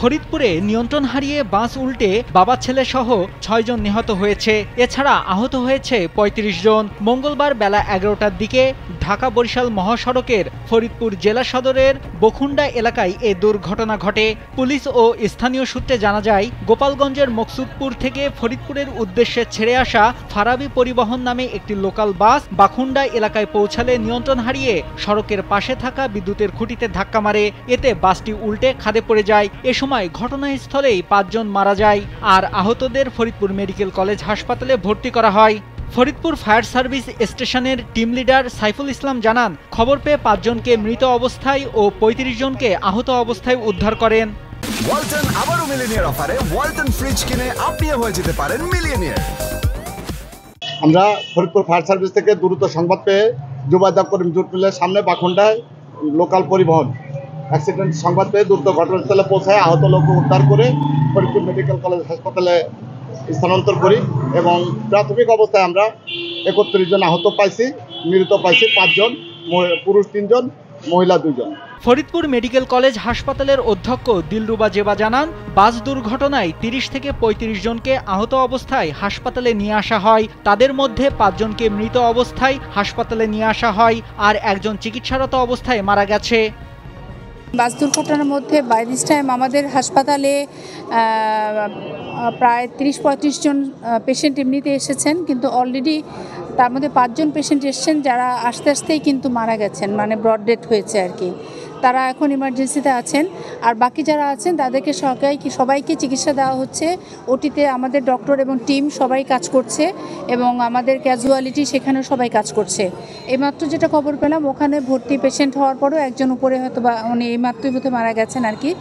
ফরিদপুরে নিয়ন্ত্রণ হারিয়ে বাস উল্টে বাবা ছেলে সহ ৬ জন নিহত হয়েছে। এছাড়া আহত হয়েছে ৩৫ জন। মঙ্গলবার বেলা ১১টার দিকে ঢাকা বরিশাল মহাসড়কের ফরিদপুর জেলা সদরের বখুন্ডা এলাকায় এ দুর্ঘটনা ঘটে। পুলিশ ও স্থানীয় সূত্রে জানা যায়, গোপালগঞ্জের মকসুদপুর থেকে ফরিদপুরের উদ্দেশ্যে ছেড়ে আসা ফারাবী পরিবহন নামে একটি লোকাল বাস বাখুন্ডা এলাকায় পৌঁছালে নিয়ন্ত্রণ হারিয়ে সড়কের পাশে থাকা বিদ্যুতের খুঁটিতে ধাক্কা মারে। এতে বাসটি উল্টে খাদে পড়ে যায়। এ সময় ঘটনাস্থলেই ৫ জন মারা যায়। আর আহতদের ফরিদপুর মেডিকেল কলেজ হাসপাতালে ভর্তি করা হয়। ফরিদপুর ফায়ার সার্ভিস স্টেশনের টিম লিডার সাইফুল ইসলাম জানান, খবর পেয়ে ৫ জনকে মৃত অবস্থায় ও ৩৫ জনকে আহত অবস্থায় উদ্ধার করেন। ওয়ালটন আবারও মিলিয়নিয়ার অফারে ওয়ালটন ফ্রিজ কিনে আপনিও হয়ে যেতে পারেন মিলিয়নিয়ার। আমরা ফরিদপুর ফায়ার সার্ভিস থেকে দ্রুত সংবাদ পেয়ে জুবাইদা করিম জুট মিলের সামনে বাখুন্ডায় লোকাল পরিবহন অ্যাক্সিডেন্ট সংবাদ পেয়ে দ্রুত ঘটনাস্থলে পৌঁছায় আহত লোক উদ্ধার করে ফরিদপুর মেডিকেল কলেজ হাসপাতালে স্থানান্তর করি এবং প্রাথমিক অবস্থায় আমরা ৩১ জন আহত পাইছি, মৃত পাইছি ৫ জন, পুরুষ ৩ জন, মহিলা ২ জন। ফরিদপুর মেডিকেল কলেজ হাসপাতালের অধ্যক্ষ দিলরুবা জেবা জানান, বাস দুর্ঘটনায় ৩০ থেকে ৩৫ জনকে আহত অবস্থায় হাসপাতালে নিয়ে আসা হয়। তাদের মধ্যে ৫ জনকে মৃত অবস্থায় হাসপাতালে নিয়ে আসা হয়, আর একজন চিকিৎসারত অবস্থায় মারা গেছে। বাস দুর্ঘটনার মধ্যে বাই দিস টাইম আমাদের হাসপাতালে প্রায় ৩০-৩৫ জন পেশেন্ট এমনিতে এসেছেন, কিন্তু অলরেডি তার মধ্যে ৫ জন পেশেন্ট এসেছেন যারা আস্তে আস্তেই কিন্তু মারা গেছেন, মানে ব্রড ডেথ হয়েছে আর কি। তারা এখন ইমার্জেন্সিতে আছেন, আর বাকি যারা আছেন তাদেরকে সবাইকে চিকিৎসা দেওয়া হচ্ছে। ওটিতে আমাদের ডক্টর এবং টিম সবাই কাজ করছে এবং আমাদের ক্যাজুয়ালিটি সেখানেও সবাই কাজ করছে। এইমাত্র যেটা খবর পেলাম, ওখানে ভর্তি পেশেন্ট হওয়ার পরেও একজন উপরে হয়তো বা উনি এইমাত্রই বোধহয় মারা গেছেন আর কি।